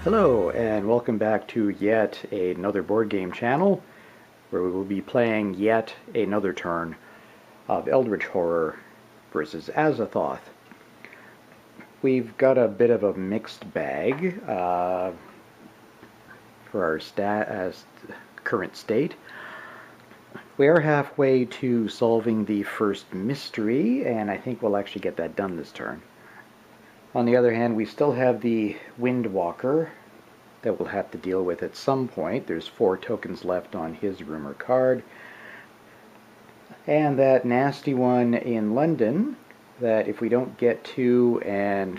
Hello and welcome back to yet another board game channel where we will be playing yet another turn of Eldritch Horror versus Azathoth. We've got a bit of a mixed bag for our current state. We are halfway to solving the first mystery, and I think we'll actually get that done this turn. On the other hand, we still have the Windwalker that we'll have to deal with at some point. There's 4 tokens left on his rumor card. And that nasty one in London that if we don't get to and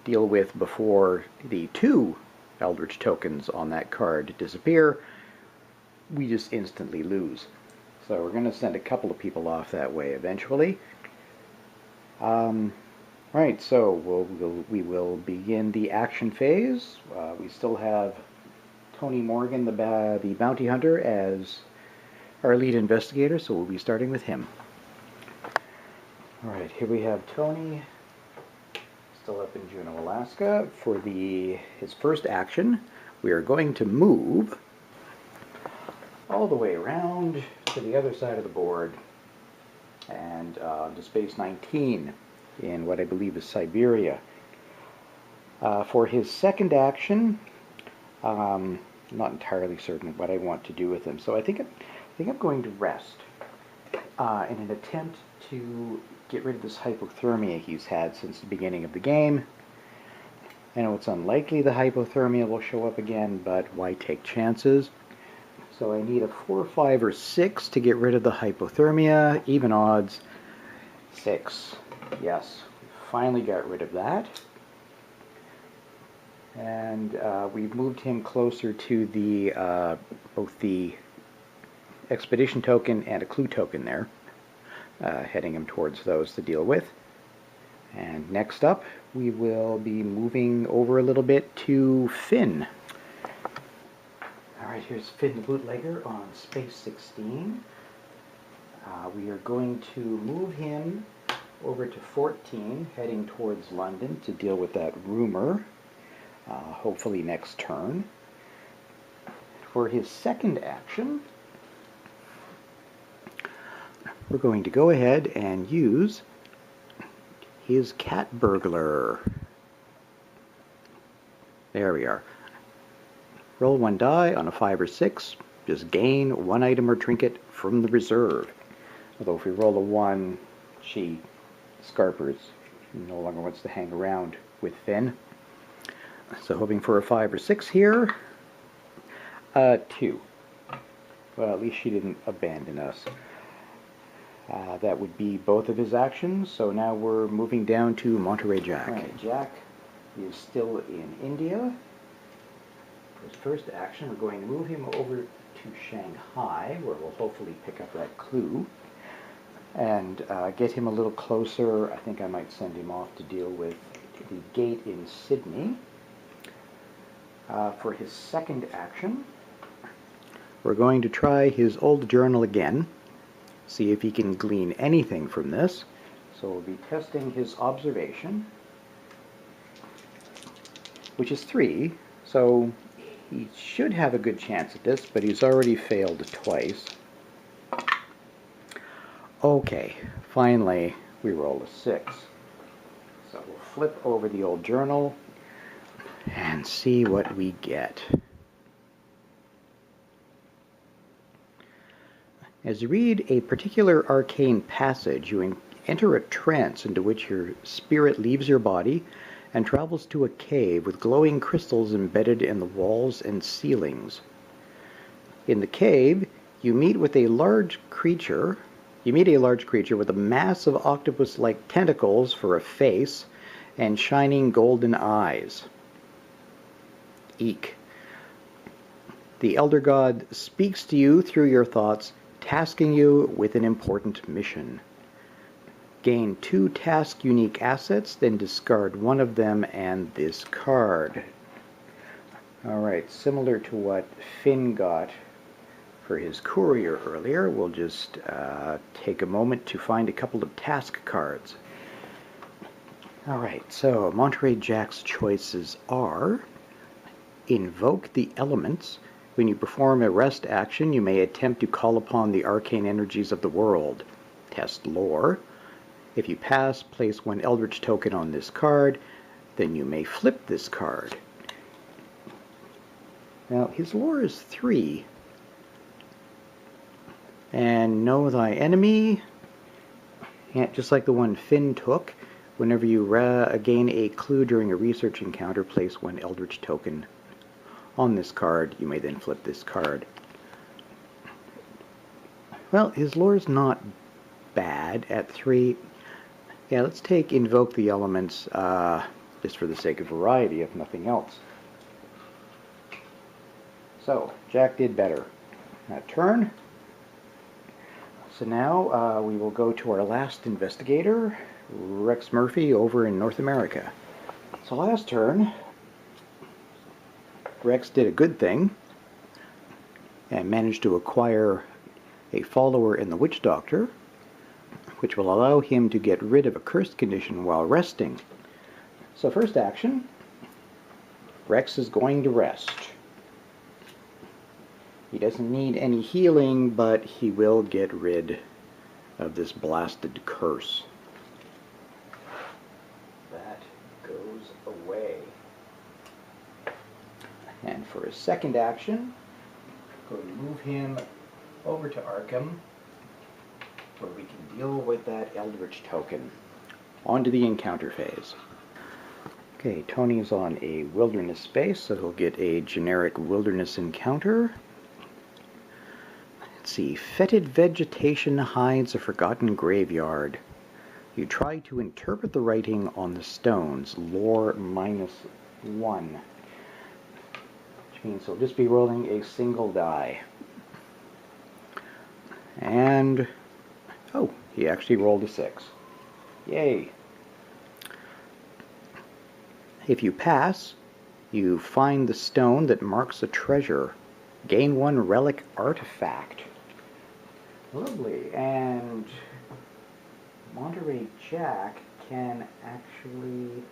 deal with before the 2 Eldritch tokens on that card disappear, we just instantly lose. So we're going to send a couple of people off that way eventually. Right, so we will begin the action phase. We still have Tony Morgan, the bounty hunter, as our lead investigator, so we'll be starting with him. Alright, here we have Tony, still up in Juneau, Alaska. For his first action, we are going to move all the way around to the other side of the board and to space 19. In what I believe is Siberia. For his second action, I'm not entirely certain what I want to do with him, so I think I'm going to rest in an attempt to get rid of this hypothermia he's had since the beginning of the game. I know it's unlikely the hypothermia will show up again, but why take chances? So I need a 4, 5, or 6 to get rid of the hypothermia. Even odds, 6. Yes, we finally got rid of that. And we've moved him closer to the both the expedition token and a clue token there, heading him towards those to deal with. And next up, we will be moving over a little bit to Finn. Alright, here's Finn the Bootlegger on space 16. We are going to move him over to 14, heading towards London to deal with that rumor, hopefully next turn. For his second action, we're going to go ahead and use his cat burglar. There we are. Roll 1 die on a 5 or 6, just gain 1 item or trinket from the reserve. Although if we roll a 1, she Scarpers no longer wants to hang around with Finn. So hoping for a 5 or 6 here. 2. Well, at least she didn't abandon us. That would be both of his actions. So now we're moving down to Monterey Jack. Right, Jack is still in India. For his first action, we're going to move him over to Shanghai, where we'll hopefully pick up that clue. And get him a little closer. I think I might send him off to deal with the gate in Sydney. For his second action, we're going to try his old journal again, see if he can glean anything from this. So we'll be testing his observation, which is 3, so he should have a good chance at this, but he's already failed twice. Okay, finally we roll a 6. So we'll flip over the old journal and see what we get. As you read a particular arcane passage, you enter a trance into which your spirit leaves your body and travels to a cave with glowing crystals embedded in the walls and ceilings. In the cave, you meet a large creature with a massive octopus-like tentacles for a face and shining golden eyes. Eek. The Elder God speaks to you through your thoughts, tasking you with an important mission. Gain 2 task-unique assets, then discard 1 of them and this card. Alright, similar to what Finn got for his courier earlier, we'll just take a moment to find a couple of task cards. Alright, so Monterey Jack's choices are invoke the elements. When you perform a rest action, you may attempt to call upon the arcane energies of the world. Test lore. If you pass, place one Eldritch token on this card. Then you may flip this card. Now, his lore is 3. And know thy enemy. And just like the one Finn took, whenever you gain a clue during a research encounter, place one Eldritch token on this card. You may then flip this card. Well, his lore is not bad at 3. Yeah, let's take Invoke the Elements, just for the sake of variety, if nothing else. So, Jack did better that turn. So now we will go to our last investigator, Rex Murphy, over in North America. So last turn, Rex did a good thing and managed to acquire a follower in the Witch Doctor, which will allow him to get rid of a cursed condition while resting. So first action, Rex is going to rest. He doesn't need any healing, but he will get rid of this blasted curse. That goes away. And for his second action, I'm going to move him over to Arkham, where we can deal with that Eldritch token. On to the encounter phase. Okay, Tony's on a wilderness space, so he'll get a generic wilderness encounter. Let's see, fetid vegetation hides a forgotten graveyard. You try to interpret the writing on the stones, lore -1. Which means he'll just be rolling a single die. And, oh, he actually rolled a 6. Yay. If you pass, you find the stone that marks a treasure. Gain 1 relic artifact. Lovely. And Monterey Jack can actually...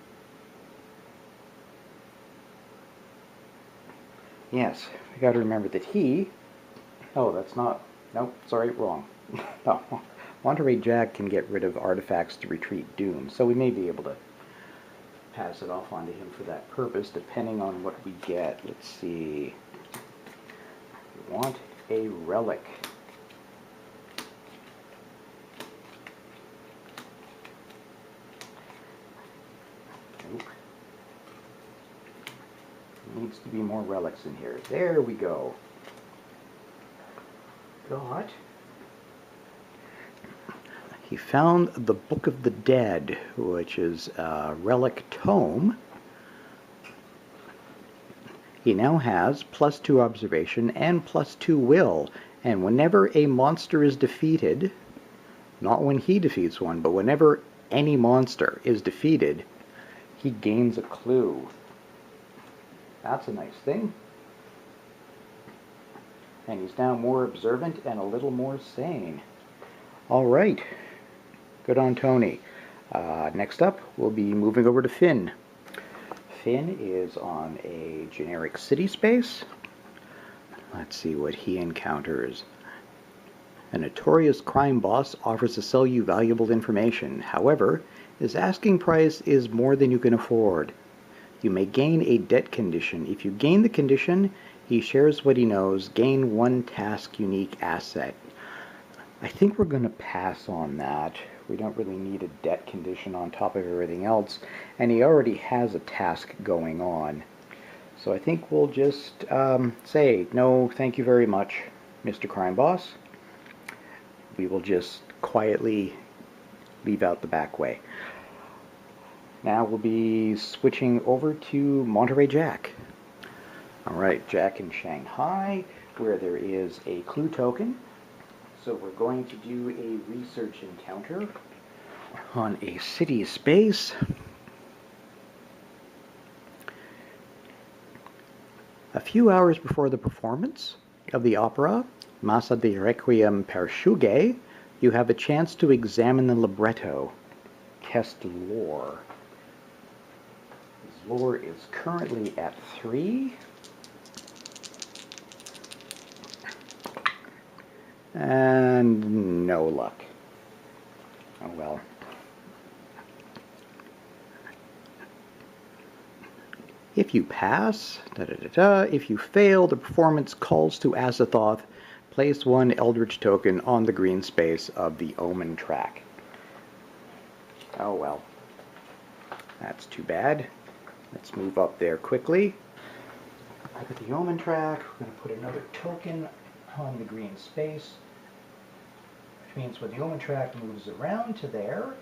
Yes, I got to remember that he... Oh, that's not... Nope, sorry, wrong. No, Monterey Jack can get rid of artifacts to retreat doom, so we may be able to pass it off onto him for that purpose, depending on what we get. Let's see. We want a relic. Nope. Needs to be more relics in here. There we go. Got. He found the Book of the Dead, which is a relic tome. He now has +2 observation and +2 will, and whenever a monster is defeated, not when he defeats one, but whenever any monster is defeated, he gains a clue. That's a nice thing. And he's now more observant and a little more sane. All right. Good on Tony. Next up, we'll be moving over to Finn. Finn is on a generic city space. Let's see what he encounters. A notorious crime boss offers to sell you valuable information. However, his asking price is more than you can afford. You may gain a debt condition. If you gain the condition, he shares what he knows. Gain 1 task unique asset. I think we're going to pass on that. We don't really need a debt condition on top of everything else, and he already has a task going on. So I think we'll just say, no, thank you very much, Mr. Crime Boss. We will just quietly leave out the back way. Now we'll be switching over to Monterey Jack. Alright, Jack in Shanghai, where there is a clue token. So we're going to do a research encounter on a city space. A few hours before the performance of the opera, Massa di Requiem per Shuge, you have a chance to examine the libretto. Test lore. It's lore is currently at 3. And no luck. Oh well. If you pass, if you fail, the performance calls to Azathoth. Place 1 Eldritch token on the green space of the Omen track. Oh well. That's too bad. Let's move up there quickly. Back at the Omen track, we're going to put another token on the green space, which means when the Omen track moves around to there,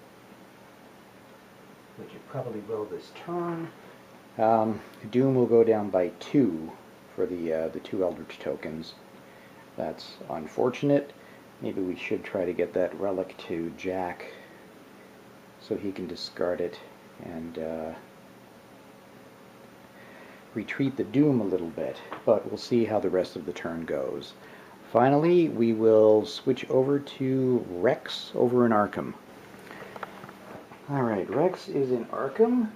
which it probably will this turn, Doom will go down by 2 for the 2 Eldritch tokens. That's unfortunate. Maybe we should try to get that relic to Jack so he can discard it and retreat the Doom a little bit, but we'll see how the rest of the turn goes. Finally, we will switch over to Rex over in Arkham. Alright, Rex is in Arkham.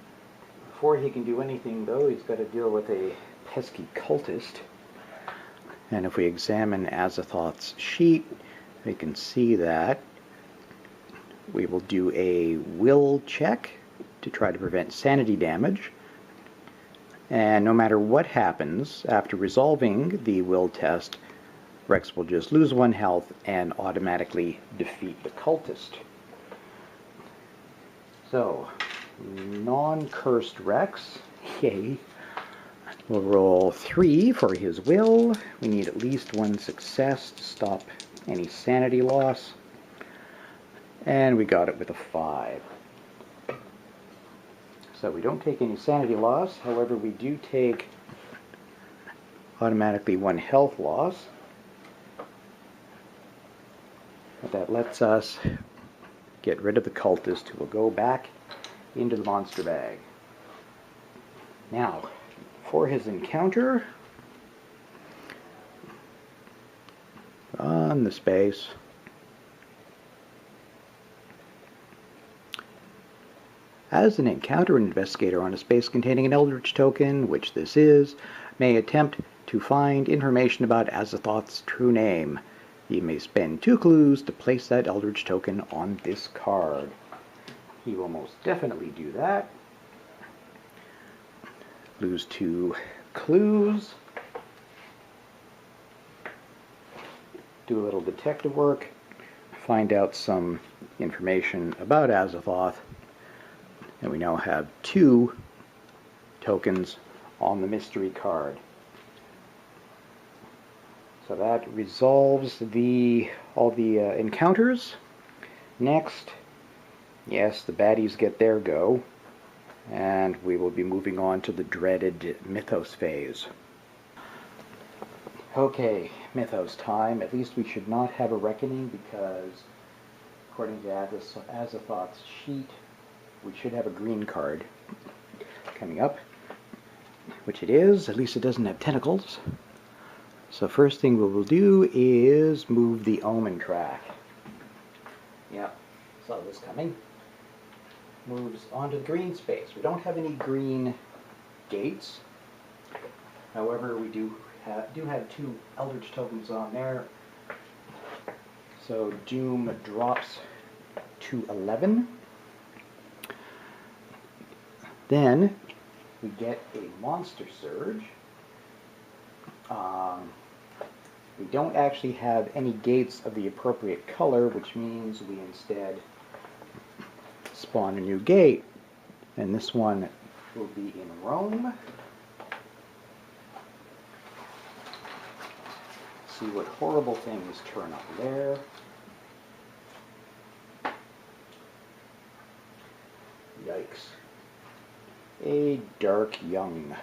Before he can do anything, though, he's got to deal with a pesky cultist. And if we examine Azathoth's sheet, we can see that we will do a will check to try to prevent sanity damage. And no matter what happens, after resolving the will test, Rex will just lose 1 health and automatically defeat the cultist. So, non-cursed Rex, yay. We'll roll 3 for his will. We need at least 1 success to stop any sanity loss. And we got it with a 5. So we don't take any sanity loss. However, we do take automatically 1 health loss. But that lets us get rid of the cultist, who will go back into the monster bag. Now, for his encounter, on the space, as an encounter, an investigator on a space containing an Eldritch token, which this is, may attempt to find information about Azathoth's true name. He may spend 2 clues to place that Eldritch token on this card. He will most definitely do that. Lose 2 clues. Do a little detective work. Find out some information about Azathoth. And we now have 2 tokens on the mystery card. So that resolves all the encounters. Next, yes, the baddies get their go. And we will be moving on to the dreaded Mythos phase. Okay, Mythos time. At least we should not have a reckoning, because according to Azathoth's sheet, we should have a green card coming up, which it is. At least it doesn't have tentacles. So first thing we will do is move the Omen track. Yep, saw this coming. Moves onto the green space. We don't have any green gates. However, we do have 2 Eldritch tokens on there. So Doom drops to 11. Then we get a Monster Surge. We don't actually have any gates of the appropriate color, which means we instead spawn a new gate. And this one will be in Rome. See what horrible things turn up there. Yikes. A Dark Young.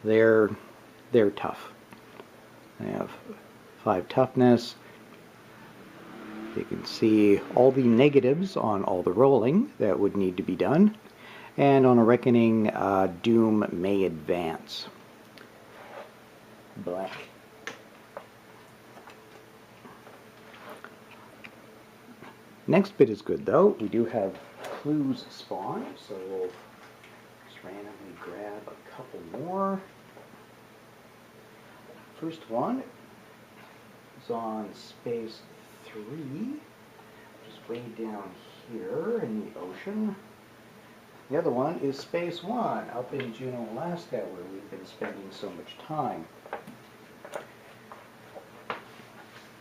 They're tough. They have 5 toughness. You can see all the negatives on all the rolling that would need to be done. And on a reckoning, Doom may advance. Black. Next bit is good, though. We do have clues spawn, so we'll just randomly grab a couple more. First one is on space 3, which is way down here in the ocean. The other one is space 1, up in Juneau, Alaska, where we've been spending so much time.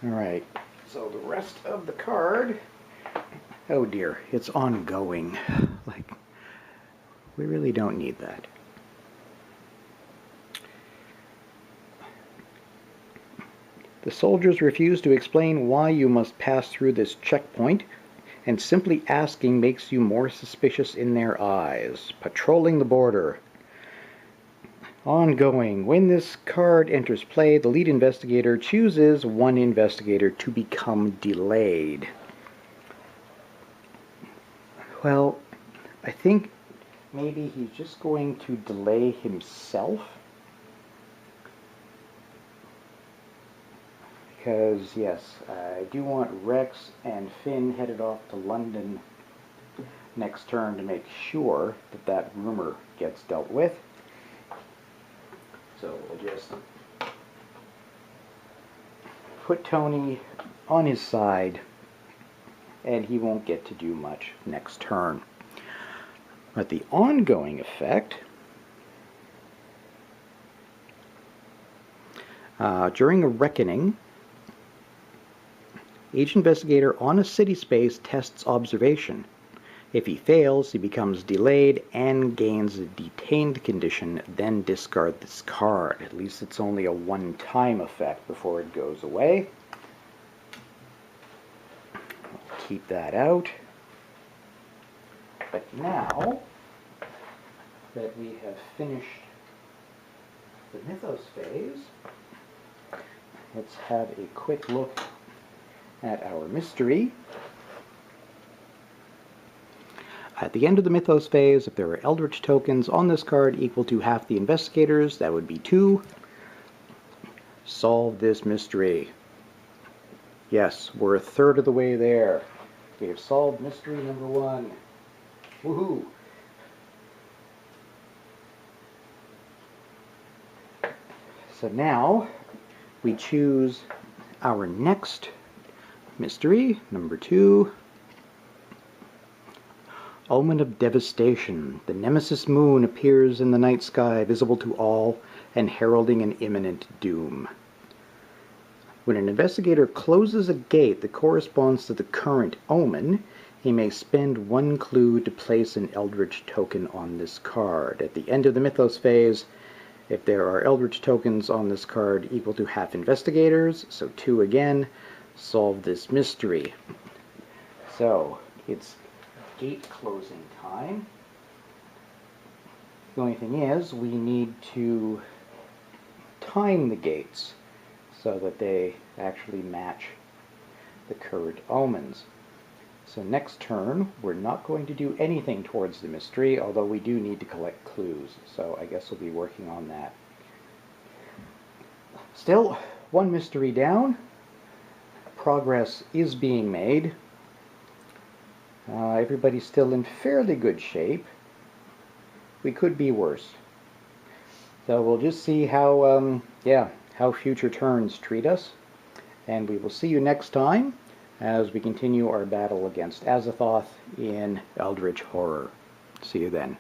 Alright, so the rest of the card, oh dear, it's ongoing. Like, we really don't need that. The soldiers refuse to explain why you must pass through this checkpoint, and simply asking makes you more suspicious in their eyes. Patrolling the border. Ongoing. When this card enters play, the lead investigator chooses one investigator to become delayed. Well, I think maybe he's just going to delay himself. Because, yes, I do want Rex and Finn headed off to London next turn to make sure that that rumor gets dealt with. So we'll just put Tony on his side, and he won't get to do much next turn. But the ongoing effect, during a reckoning, each investigator on a city space tests observation. If he fails, he becomes delayed and gains a detained condition, then discard this card. At least it's only a one-time effect before it goes away. I'll keep that out. But now that we have finished the Mythos phase, let's have a quick look at our mystery. At the end of the Mythos phase, if there are Eldritch tokens on this card equal to half the investigators, that would be 2. Solve this mystery. Yes, we're a third of the way there. We have solved mystery number 1. Woohoo! So now we choose our next mystery, number 2. Omen of Devastation. The Nemesis moon appears in the night sky, visible to all, and heralding an imminent doom. When an investigator closes a gate that corresponds to the current omen, he may spend 1 clue to place an Eldritch token on this card. At the end of the Mythos phase, if there are Eldritch tokens on this card equal to half investigators, so 2 again, solve this mystery. So, it's gate closing time. The only thing is, we need to time the gates so that they actually match the current omens. So next turn, we're not going to do anything towards the mystery, although we do need to collect clues, so I guess we'll be working on that. Still, 1 mystery down. Progress is being made. Everybody's still in fairly good shape. We could be worse. So we'll just see how, how future turns treat us. And we will see you next time as we continue our battle against Azathoth in Eldritch Horror. See you then.